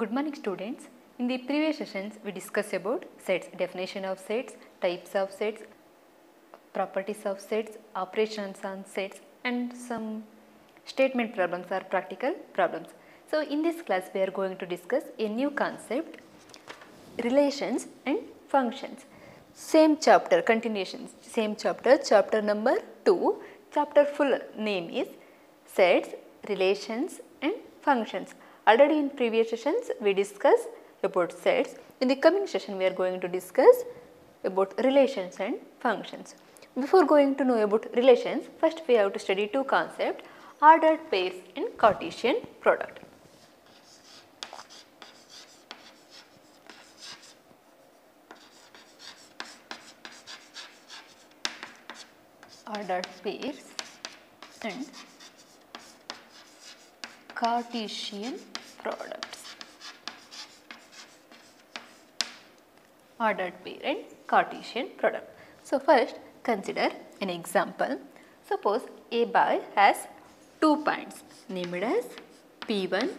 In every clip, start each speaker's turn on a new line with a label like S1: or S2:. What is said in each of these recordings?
S1: Good morning students. In the previous sessions we discussed about sets, definition of sets, types of sets, properties of sets, operations on sets and some statement problems or practical problems. So in this class we are going to discuss a new concept, relations and functions. Same chapter, continuations, same chapter, chapter number 2, chapter full name is sets, relations and functions. Already in previous sessions we discussed about sets. In the coming session we are going to discuss about relations and functions. Before going to know about relations, first we have to study two concepts, ordered pairs and Cartesian product. Ordered pairs and Cartesian products. Ordered pair and Cartesian product. So first consider an example. Suppose a boy has 2 points named as P1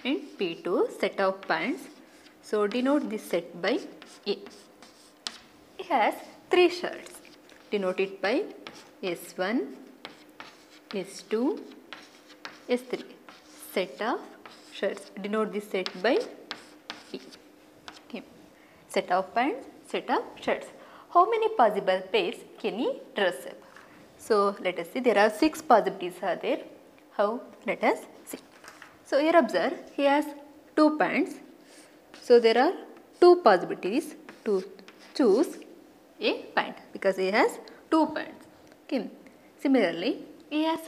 S1: and P2 set of points. So denote this set by A. He has 3 shirts. Denote it by S1, S2, S3. Set of shirts. Denote this set by P. Okay. Set of pants, set of shirts. How many possible pairs can he dress up? So let us see, there are 6 possibilities are there. How? Let us see. So here observe, he has 2 pants. So there are 2 possibilities to choose a pant because he has 2 pants. Okay. Similarly, he has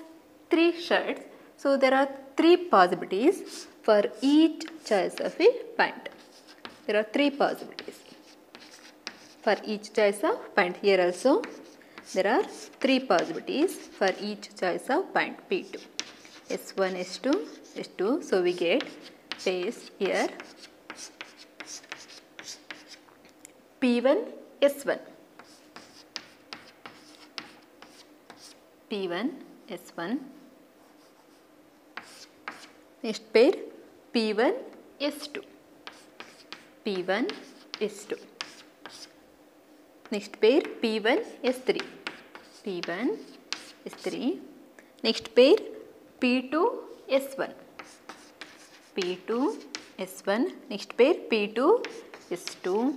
S1: 3 shirts. So there are 3 possibilities for each choice of a pant. There are 3 possibilities for each choice of pant. Here also there are 3 possibilities for each choice of pant. P2, S1, S2, S2. So we get pairs here P1, S1. P1, S1. Next pair P1, S2. P1, S2. Next pair P1, S3. P1, S3. Next pair P2, S1. P2, S1. Next pair P2, S2.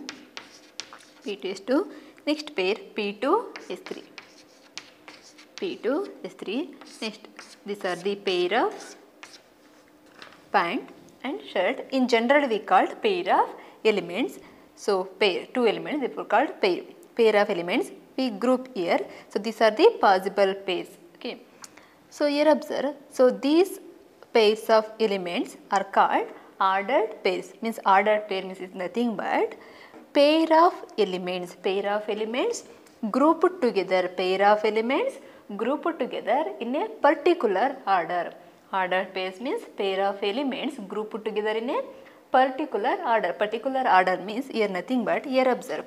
S1: P2, S2. Next pair P2, S3. P2, S3. Next, these are the pair of pant and shirt. In general we called pair of elements. So pair, 2 elements therefore called pair. Pair of elements we group here. So these are the possible pairs. Okay. So here observe. So these pairs of elements are called ordered pairs. Means ordered pair means is nothing but pair of elements. Pair of elements grouped together. Pair of elements grouped together in a particular order. Ordered pairs means pair of elements grouped together in a particular order. Particular order means here nothing but, here observe.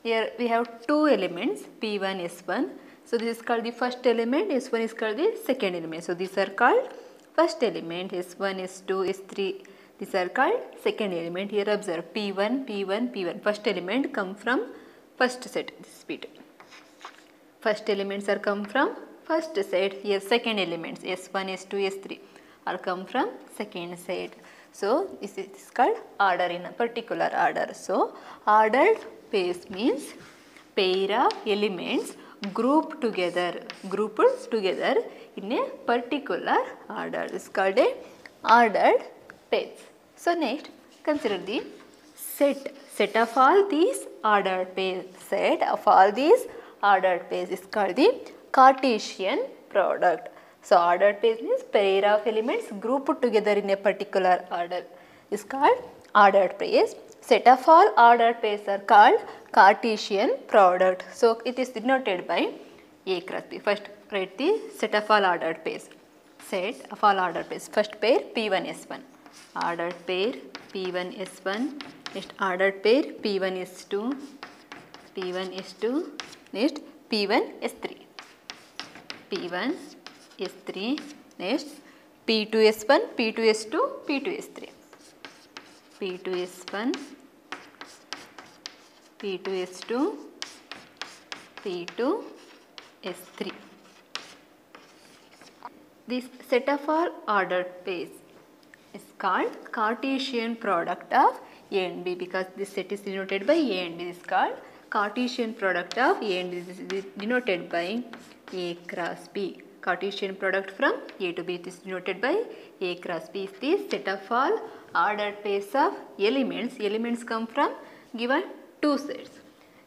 S1: Here we have 2 elements P1, S1. So this is called the first element, S1 is called the second element. So these are called first element, S1, S2, S3. These are called second element. Here observe P1, P1, P1. First element come from first set, this is P2. First elements are come from first set. Here second elements S1, S2, S3 are come from second set. So this is called order in a particular order. So ordered pairs means pair of elements grouped together in a particular order. This is called a ordered pairs. So next consider the set of all these ordered pairs. Set of all these ordered pairs is called the Cartesian product. So ordered pairs means pair of elements grouped together in a particular order is called ordered pairs. Set of all ordered pairs are called Cartesian product. So it is denoted by A cross B. First write the set of all ordered pairs. Set of all ordered pairs. First pair P1, S1. Ordered pair P1, S1. Next ordered pair P1, S2. P1, S2. Next P1, S3. P1, S3. Next P2, S1, P2, S2, P2, S3. P2S1, P2S2, P2S3. This set of all ordered pairs is called Cartesian product of A and B, because this set is denoted by A and B. This is called Cartesian product of A and B. This is denoted by A cross B. Cartesian product from A to B is denoted by A cross B. Is the set of all ordered pairs of elements. Elements come from given two sets.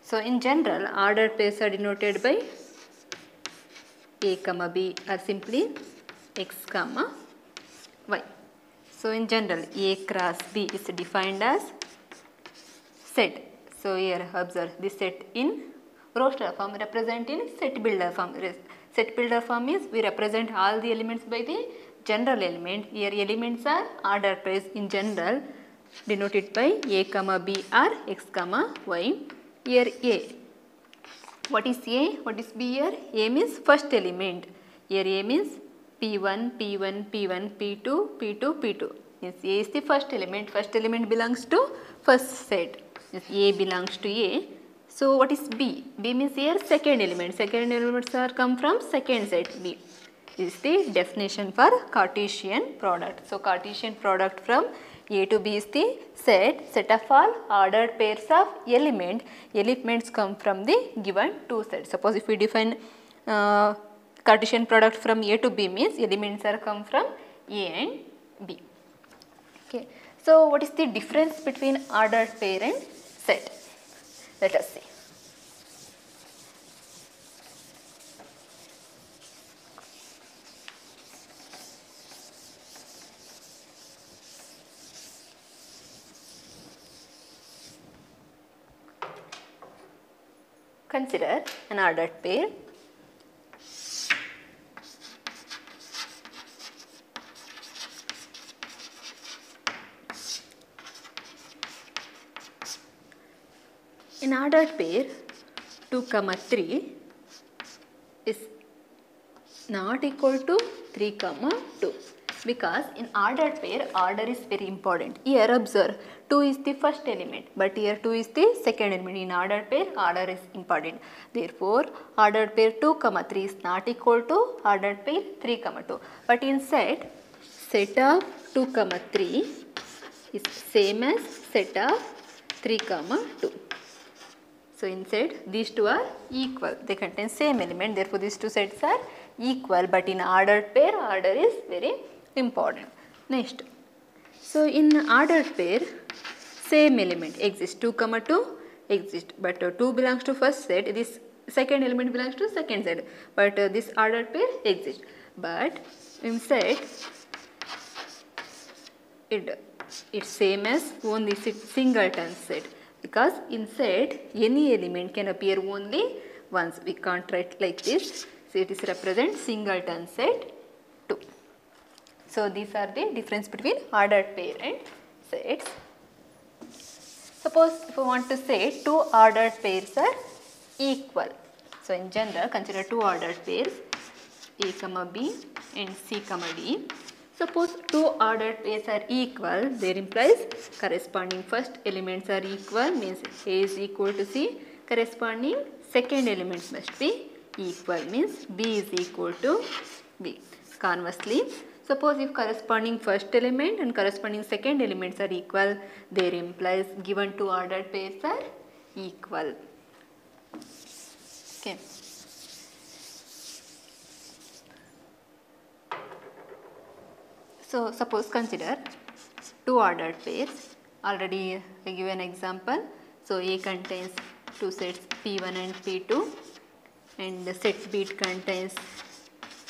S1: So in general, ordered pairs are denoted by A comma B or simply X comma Y. So in general, A cross B is defined as set. So here observe this set in roster form represent in set builder form. Set builder form is we represent all the elements by the general element. Here elements are ordered pairs in general denoted by A comma B or X comma Y. Here A. What is A? What is B here? A means first element. Here A means P1, P1, P1, P2, P2, P2. Means A is the first element. First element belongs to first set. Means A belongs to A. So what is B? B means here second element. Second elements are come from second set B. This is the definition for Cartesian product. So Cartesian product from A to B is the set of all ordered pairs of element. Elements come from the given two sets. Suppose if we define Cartesian product from A to B means elements are come from A and B. Okay. So what is the difference between ordered pair and set? Let us see. Consider an ordered pair. In ordered pair 2, 3 is not equal to 3, 2, because in ordered pair order is very important. Here observe 2 is the first element, but here 2 is the second element. In ordered pair order is important. Therefore ordered pair 2, 3 is not equal to ordered pair 3, 2. But in set of 2, 3 is same as set of 3, 2. So in set these two are equal. They contain same element. Therefore these two sets are equal. But in ordered pair order is very important. Next. So in ordered pair same element exists. 2, 2 exists. But 2 belongs to first set. This second element belongs to second set. But this ordered pair exists. But in set it's same as only singleton set. Because in set any element can appear only once. We can't write like this. So it is represent singleton set 2. So these are the difference between ordered pair and sets. Suppose if we want to say two ordered pairs are equal. So in general consider two ordered pairs A comma B and C comma D. Suppose two ordered pairs are equal, there implies corresponding first elements are equal, means A is equal to C, corresponding second elements must be equal, means B is equal to B. Conversely, suppose if corresponding first element and corresponding second elements are equal, there implies given two ordered pairs are equal. Okay. So suppose consider two ordered pairs. Already I give an example. So A contains two sets P1 and P2, and the set B contains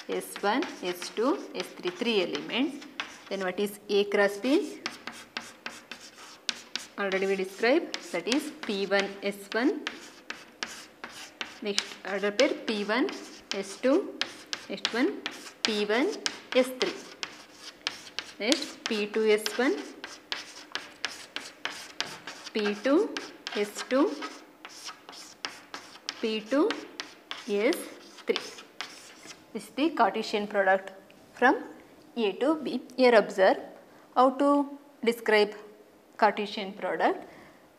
S1: S1, S2, S3, 3 elements. Then what is A cross B? Already we described, that is P1, S1. Next ordered pair P1, S2. Next one P1, S3. Next P2, S1. P2, S2. P2, S3. This is the Cartesian product from A to B. Here observe how to describe Cartesian product.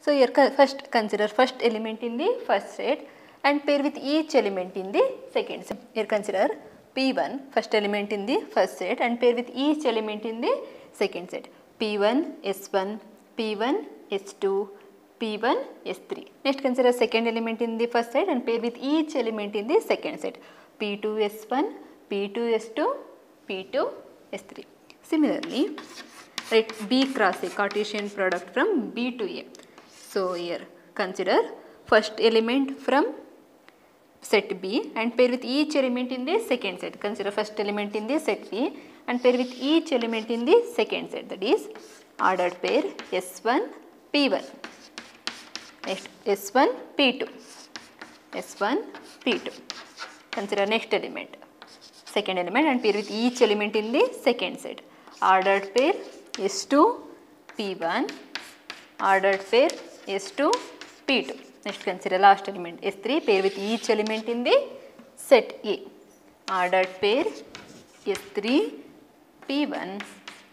S1: So here first consider first element in the first set and pair with each element in the second set. Here consider P1 first element in the first set and pair with each element in the second set. P1 S1, P1 S2, P1 S3. Next consider second element in the first set and pair with each element in the second set. P2 S1, P2 S2, P2 S3. Similarly, write B cross A, Cartesian product from B to A. So here consider first element from set B and pair with each element in the second set. Consider first element in the set B and pair with each element in the second set, that is ordered pair S1 P1. Next S1 P2, S1 P2. Consider next element, second element and pair with each element in the second set. Ordered pair S2 P1, ordered pair S2 P2. Next consider last element S3, pair with each element in the set A. Ordered pair S3 P1,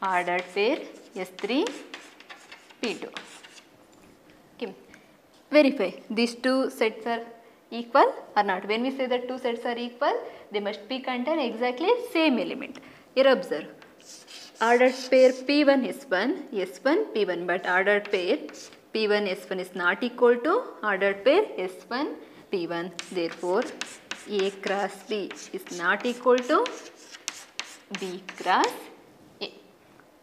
S1: ordered pair S3 P2. Okay. Verify these two sets are equal or not. When we say that two sets are equal, they must be contain exactly same element. Here observe, ordered pair P1 S1, S1 P1, but ordered pair P1 S1 is not equal to ordered pair S1 P1. Therefore, A cross B is not equal to B cross A.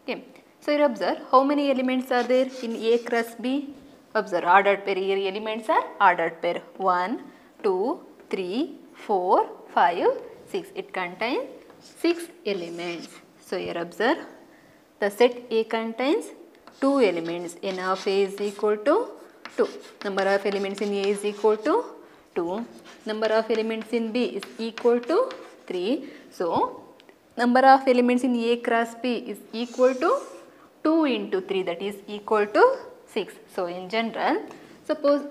S1: Okay. So here observe how many elements are there in A cross B. Observe ordered pair, here elements are ordered pair 1, 2, 3, 4, 5, 6. It contains 6 elements. So here observe the set A contains 2 elements. N of A is equal to 2. Number of elements in A is equal to 2. Number of elements in B is equal to 3. So number of elements in A cross B is equal to 2 into 3, that is equal to 6. So in general, suppose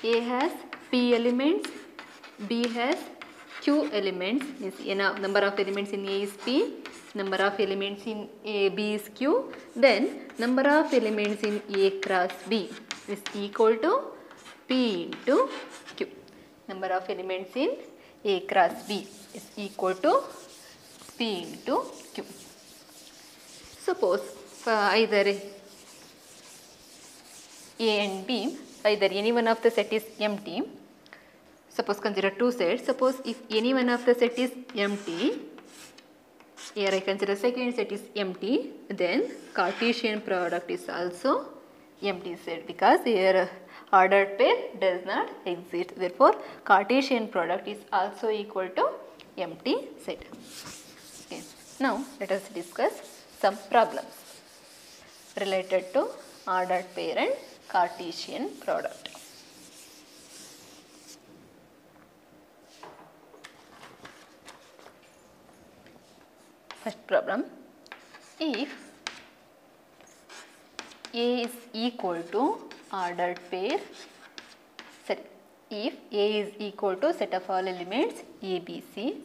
S1: A has P elements, B has Q elements, means number of elements in A is P, number of elements in B is Q, then number of elements in A cross B is equal to P into Q. Number of elements in A cross B is equal to P into Q. Suppose either A and B, either any one of the set is empty. Suppose consider two sets. Suppose if any one of the set is empty, here I consider second set is empty, then Cartesian product is also empty set, because here ordered pair does not exist. Therefore, Cartesian product is also equal to empty set. Okay. Now let us discuss some problems related to ordered pair and Cartesian product. First problem, if A is equal to ordered pair, if A is equal to set of all elements A, B, C,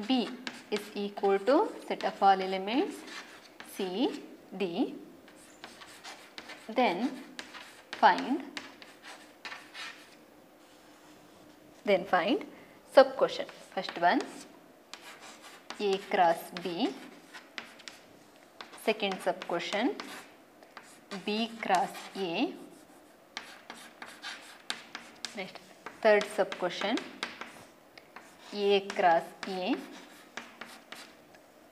S1: B is equal to set of all elements C, D, then find sub question. First one, A cross B. Second sub question, B cross A. Next, third sub question, A cross A.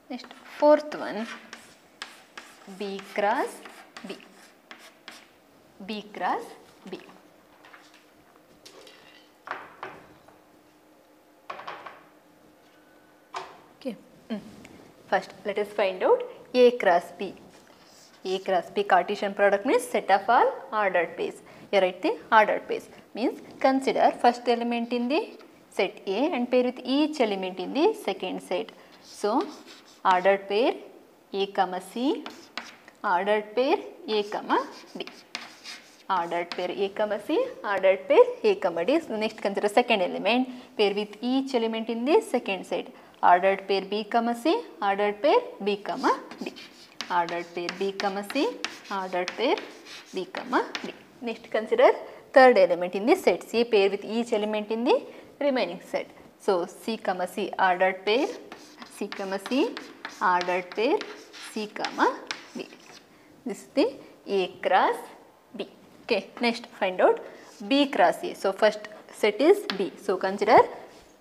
S1: Next, fourth one, B cross B. B cross B. Okay. First, let us find out A cross B. A cross B Cartesian product means set of all ordered pairs. Here write the ordered pairs. Means consider first element in the set A and pair with each element in the second set. So, ordered pair A comma C, ordered pair A comma D. Ordered pair A comma C, ordered pair A comma D. So, next consider second element, pair with each element in the second set. Ordered pair B comma C, ordered pair B comma D. ordered pair B comma C, ordered pair B comma D. Next consider third element in the set, C pair with each element in the remaining set. So C comma C ordered pair, C comma C ordered pair, C comma B. This is the A cross B. Okay, next find out B cross A. So first set is B. So consider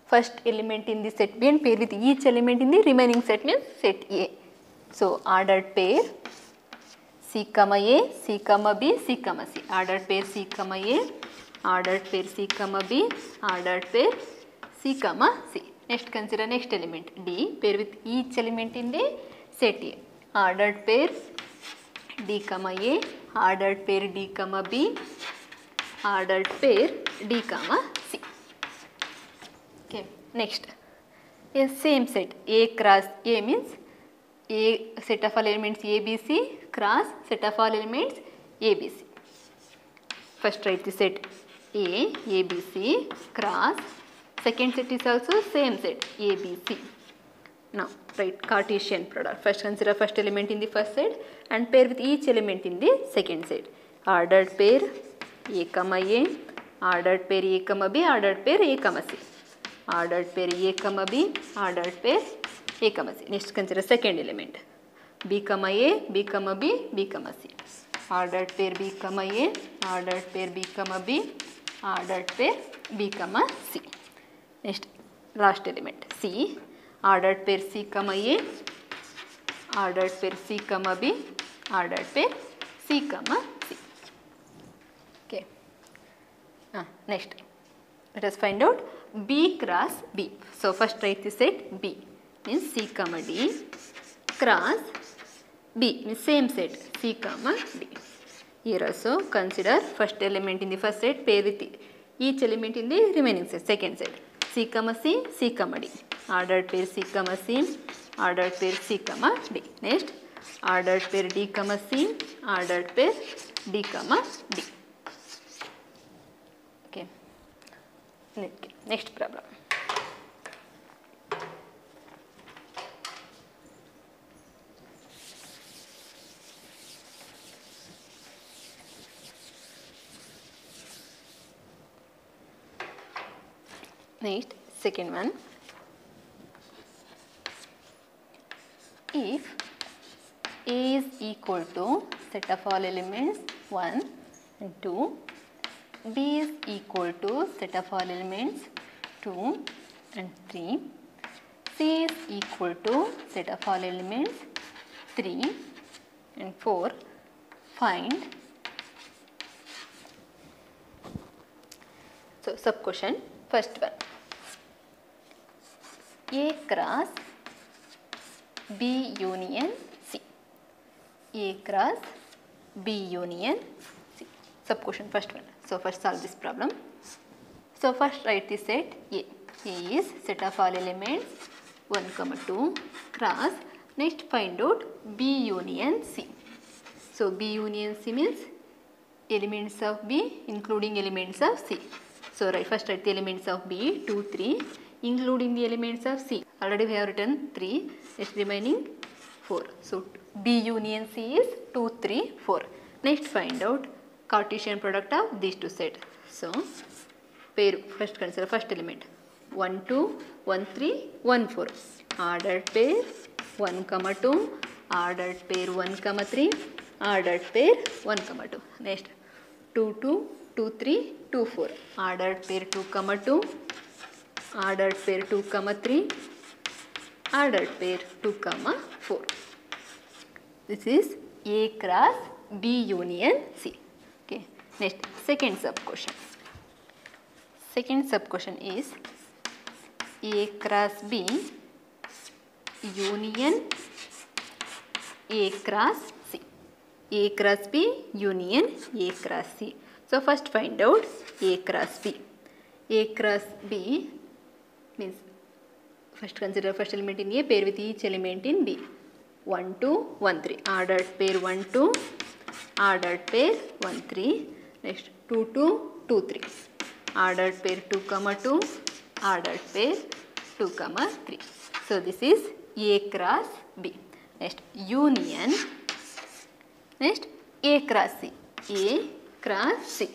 S1: first element in the set B and pair with each element in the remaining set means set A. So ordered pair C comma A, C comma B, C comma C. Ordered pair C comma A, ordered pair C comma B, ordered pair C comma C. Next consider next element D, pair with each element in the set A. Ordered pair D comma A, ordered pair D comma B, ordered pair D comma C. Okay, next a same set A cross A means A set of all elements ABC cross set of all elements ABC. First write the set A ABC cross, second set is also same set ABC. Now write Cartesian product. First consider first element in the first set and pair with each element in the second set. Ordered pair A comma A, ordered pair A comma B, ordered pair A comma C. Ordered pair A comma B, ordered pair A comma C. Next consider second element B comma A, B comma B, B comma C. Ordered pair B comma A, ordered pair B comma B, ordered pair B comma C. Next last element C, ordered pair C comma A, ordered pair C comma B, ordered pair C comma C. Okay. Next let us find out B cross B. So first write the set B means C comma D cross B means same set C comma D. Here also consider first element in the first set pair with each element in the remaining set, second set C comma C, C comma D. Ordered pair C comma C, ordered pair C comma D. Next ordered pair D comma C, ordered pair D comma D. Okay. Next problem. Next second one. If A is equal to set of all elements 1 and 2, B is equal to set of all elements 2 and 3, C is equal to set of all elements 3 and 4, find. So sub question first one, A cross B union C. A cross B union C. Sub question first one. So first solve this problem. So first write the set A. A is set of all elements 1, 2 cross. Next find out B union C. So B union C means elements of B including elements of C. So first write the elements of B 2, 3 including the elements of C. Already we have written 3, it's remaining 4. So B union C is 2, 3, 4. Next find out Cartesian product of these two sets. So pair first consider first element 1, 2, 1, 3, 1, 4. Ordered pair 1, 2, ordered pair 1, 3, ordered pair 1, 2. Next 2, 2, 2, 3, 2, 4. Ordered pair 2, 2, ordered pair 2, 3, ordered pair 2, 4. This is A cross B union C. Okay. Next second sub question. Second sub question is A cross B union A cross C. A cross B union A cross C. So first find out A cross B. A cross B means first consider first element in A, pair with each element in B. 1, 2, 1, 3. Ordered pair 1, 2, ordered pair 1, 3. Next 2, 2, 2, 3. Ordered pair 2, 2, ordered pair 2, 3. So this is A cross B. next union, next A cross C, A cross C.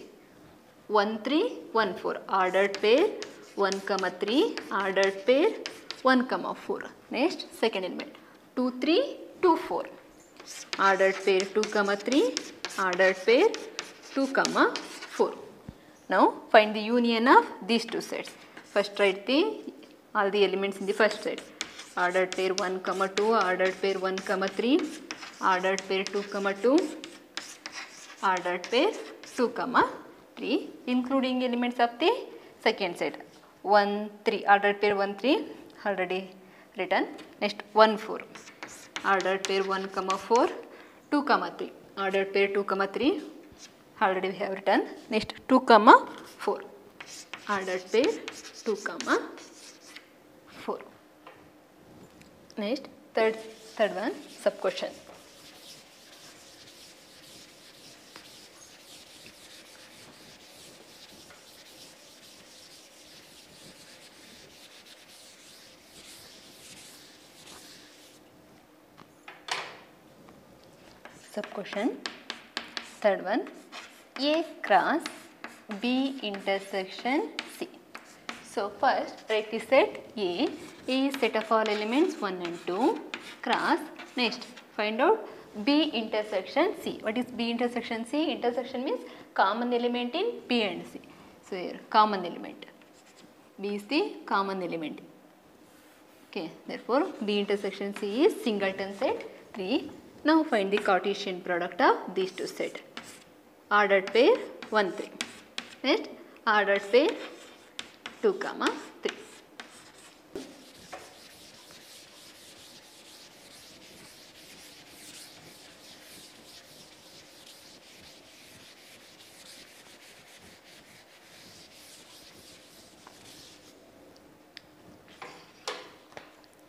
S1: 1 3 1 4 ordered pair, 1 comma 3 ordered pair, 1 comma 4. Next second element 2 3 2 4 ordered pair, 2 comma 3 ordered pair, 2 comma 4. Now find the union of these two sets. First write all the elements in the first set. Ordered pair 1 comma 2, ordered pair 1 comma 3, ordered pair 2 comma 2, ordered pair 2 comma 3, including elements of the second set. 1 3 ordered pair 1 3 already written. Next 1 4 ordered pair 1 comma 4, 2 comma 3 ordered pair 2 comma 3 already we have written. Next 2 comma 4 ordered pair 2 comma 4. Next third one, sub question. Sub question, third one, A cross B intersection C. So first write the set A is set of all elements 1 and 2 cross. Next find out B intersection C. What is B intersection C? Intersection means common element in B and C. So here common element, B is the common element. Okay, therefore B intersection C is singleton set 3. Now find the Cartesian product of these two sets. Ordered pair 1 3. Next ordered pair 2 comma 3.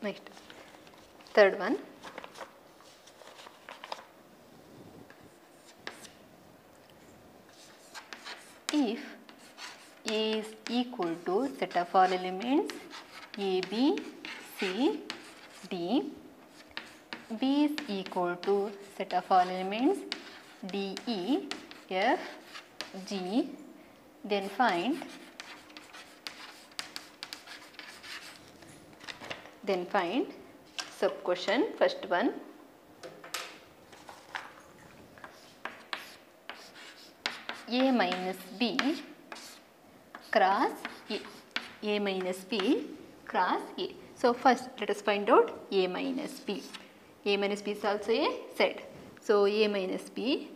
S1: Next third one, if A is equal to set of all elements A, B, C, D, B is equal to set of all elements D, E, F, G, then find sub question. First one, A minus B cross A, A minus B cross A. So first let us find out A minus B. A minus B is also a set. So A minus B.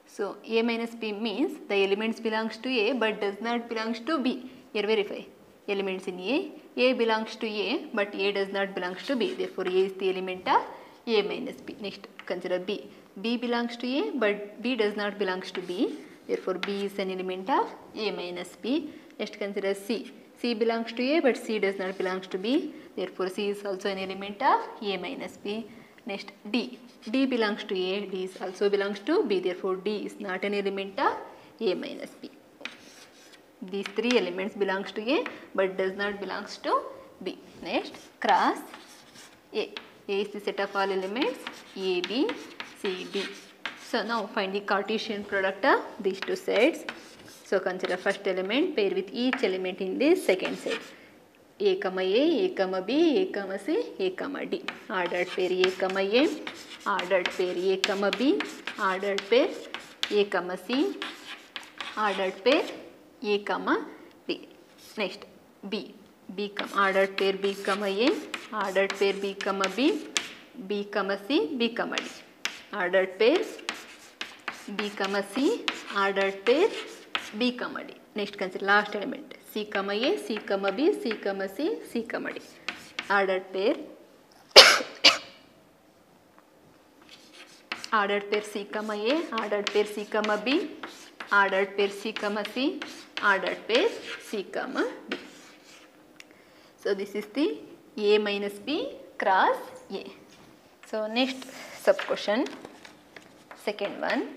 S1: So A minus B means the elements belongs to A but does not belongs to B. Here verify. Elements in A belongs to A but A does not belongs to B. Therefore A is the element of A minus B. Next consider B. B belongs to A but B does not belongs to B. Therefore B is an element of A minus B. Next consider C. C belongs to A but C does not belongs to B. Therefore C is also an element of A minus B. Next D. D belongs to A. D is also belongs to B. Therefore D is not an element of A minus B. These three elements belongs to A but does not belongs to B. Next cross A. A is the set of all elements A, B, C, D. So now find the Cartesian product of these two sets. So consider first element, pair with each element in this second set. A comma A comma B, A comma C, A comma D. Ordered pair A comma A, ordered pair A comma B, ordered pair A comma C, ordered pair A comma D. Next B. B comma ordered pair B comma A, ordered pair B comma B, B comma C, B comma D. Ordered pair B comma C, ordered pair B comma D. Next consider last element C comma A, C comma B, C comma C, C comma D. Ordered pair ordered pair C comma A, ordered pair C comma B, ordered pair C comma C, ordered pair C comma D. So this is the A minus B cross A. So next sub question, second one,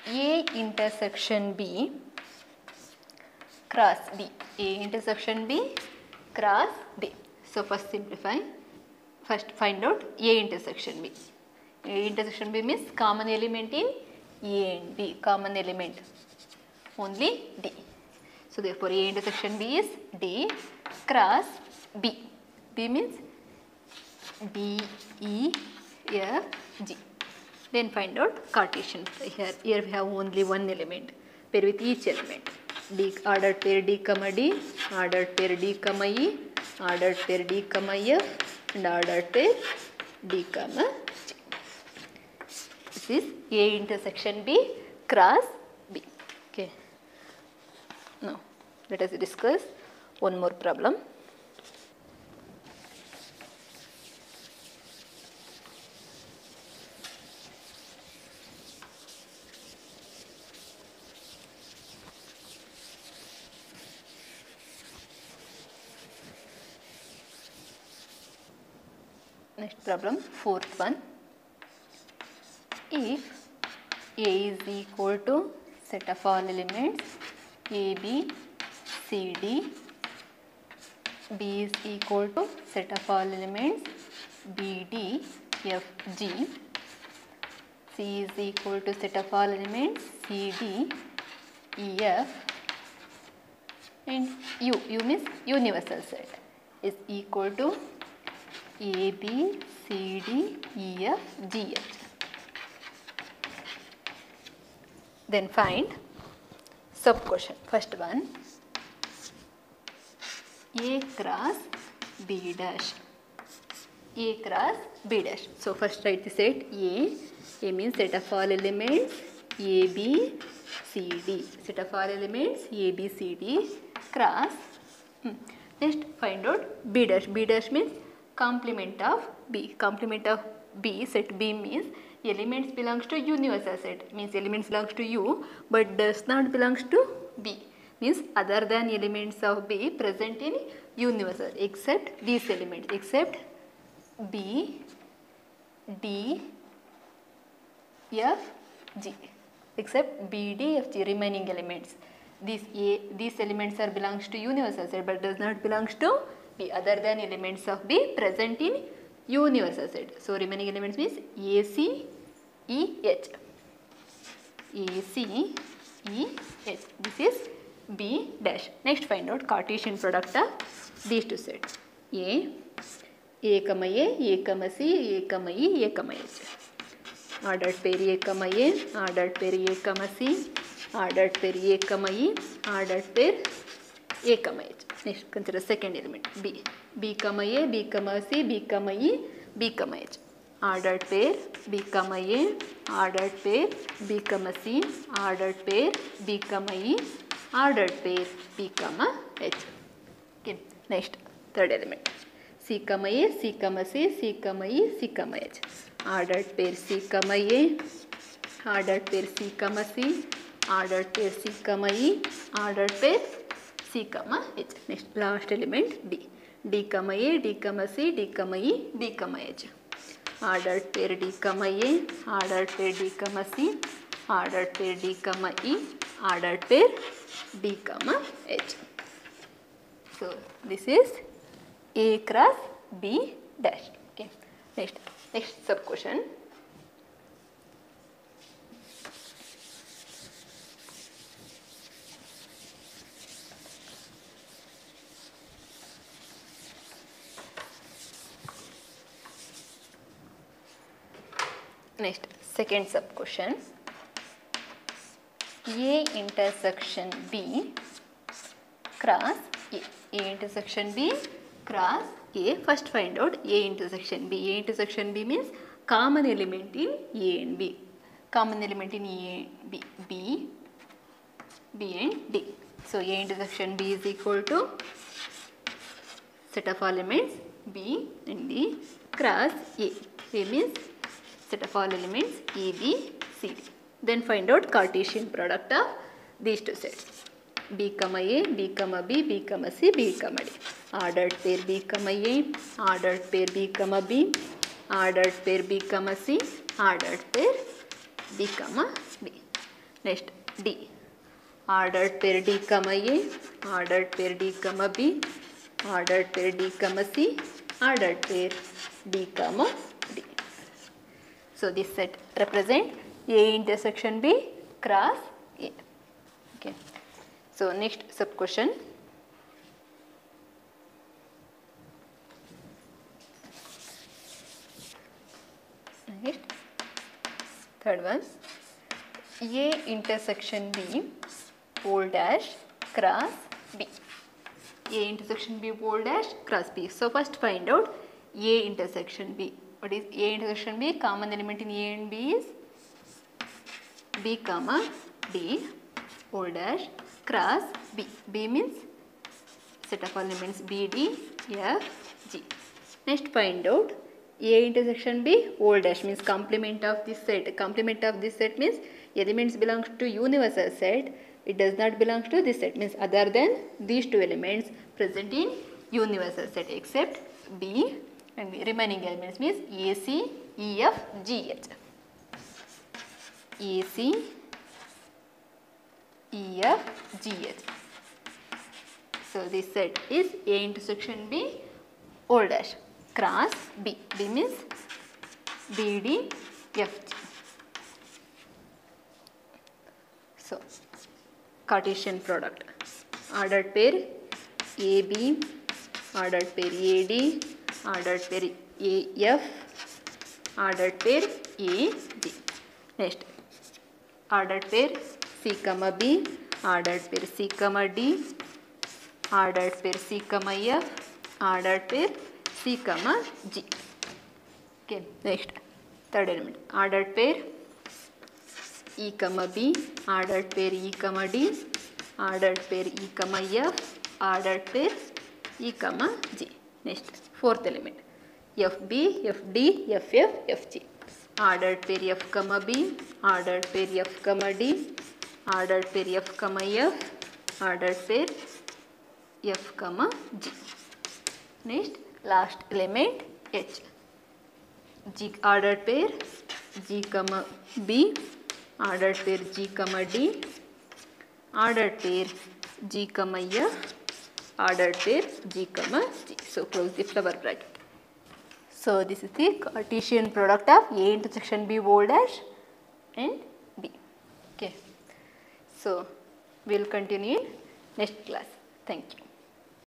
S1: A intersection B cross D. A intersection B cross D. So first simplify. First find out A intersection B. A intersection B means common element in A and B. Common element only D. So therefore A intersection B is D cross B. B means D, E, F, G. Then find out Cartesian. Here we have only one element. Pair with each element. D, ordered pair D, D, ordered pair D, E, ordered pair D, F, and ordered pair D, G. This is A intersection B cross B. Okay. Now let us discuss one more problem. Next problem, fourth one. If A is equal to set of all elements A, B, C, D, B is equal to set of all elements B, D, F, G, C is equal to set of all elements C, D, E, F, and U means universal set, is equal to A, B, C, D, E, F, G, H. Then find sub question. First one, A cross B dash. A cross B dash. So first write the set A. A means set of all elements A, B, C, D. Set of all elements A, B, C, D cross. Next find out B dash. B dash means complement of B. Complement of B, set B means elements belongs to universal set, means elements belongs to U but does not belongs to B, means other than elements of B present in universal except these elements, except B, D, F, G, except B, D, F, G, remaining elements. These elements are belongs to universal set but does not belongs to B, other than elements of B present in universal set. So remaining elements means A, C, E, H. A, C, E, H. This is B dash. Next find out Cartesian product of these two sets. A, comma A, comma C, A, comma E, A, comma H. Ordered pair A, comma A, ordered pair A, comma C, ordered pair A, comma E, ordered pair A, comma H. Next consider second element B, comma A, B, comma C, B, comma E, B, comma H. Ordered pair B, comma A, ordered pair B, comma C, ordered pair B, comma E, ordered pair B, comma H. Okay. Next third element C, comma A, C, comma C, C, comma E, C, comma H. Ordered pair C, comma A, ordered pair C, comma C, ordered pair C, comma E, ordered pair C, comma H. Next last element D, comma A, D, comma C, D, comma E, D, comma H. Ordered pair D, comma A, ordered pair D, comma C, ordered pair D, comma E, ordered pair D, comma H. So this is A cross B dash. Okay. Next sub question. Next second sub question. A intersection B cross A. A intersection B cross A. First find out A intersection B. A intersection B means common element in A and B. Common element in A and B. B and D. So A intersection B is equal to set of elements B and D cross A. A means set of all elements A, B, C, D. Then find out Cartesian product of these two sets. B, comma A, B, comma B, B, comma C, B, comma D. Ordered pair B, comma A, ordered pair B, comma B, ordered pair B, comma C, ordered pair B, comma B. Next D. Ordered pair D, comma A, ordered pair D, comma B, ordered pair D, comma C, ordered pair D comma D. So this set represent A intersection B cross A. Okay. So next sub question. Next, third one. A intersection B pole dash cross B. A intersection B pole dash cross B. So first find out A intersection B. What is A intersection B? Common element in A and B is B comma D pole dash cross B. B means set of elements B, D, F, G. Next find out A intersection B pole dash means complement of this set. Complement of this set means elements belongs to universal set. It does not belong to this set, means other than these two elements present in universal set except B and B. Remaining elements means AC, EF, GH. AC, EF, GH. So this set is A intersection B pole dash cross B. B means BD, FG. So Cartesian product. Ordered pair AB, ordered pair AD, ordered pair AF, ordered pair AD. Next, ordered pair C comma B, ordered pair C comma D, ordered pair C comma F, ordered pair C comma G. Okay. Next, third element. Ordered pair E comma B, ordered pair E comma D, ordered pair E comma F, ordered pair E comma G. Next, fourth element. FB, FD, FF, FG. Ordered pair F comma B, ordered pair F comma D, ordered pair F comma F, ordered pair F comma G. Next, last element H. G ordered pair G comma B, ordered pair G comma D, ordered pair G comma F, ordered pair G comma G. So close the flower bracket. So this is the Cartesian product of A intersection B pole dash and B. Okay. So we will continue in next class. Thank you.